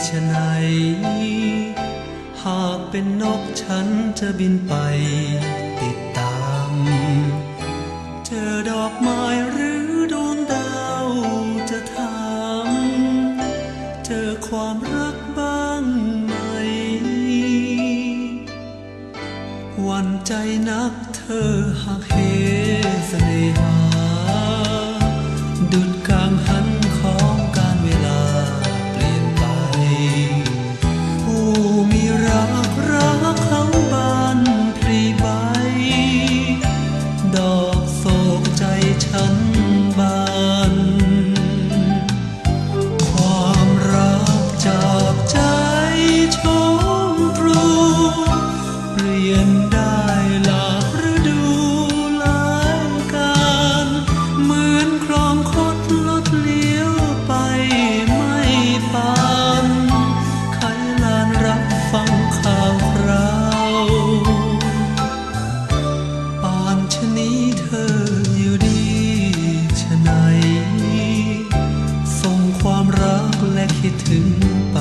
ฉะไหนหากเป็นนกฉันจะบินไปติดตามเจอดอกไม้หรือดวงดาวจะถามเจอความรักบ้างไหมหวั่นใจนักเธอหากเหเสน่หาดุจกังหันของการเวลาเขาบานพลีใบดอกโศกใจฉันบานความรักจากใจชมพลูเปลี่ยนได้หลากฤดูหลายการเหมือนครองคดลดเลี้ยวไปไม่ปานใครลานรับฟังข่าวป่านชะนี้เธออยู่ดีฉะไหนส่งความรักและคิดถึงไป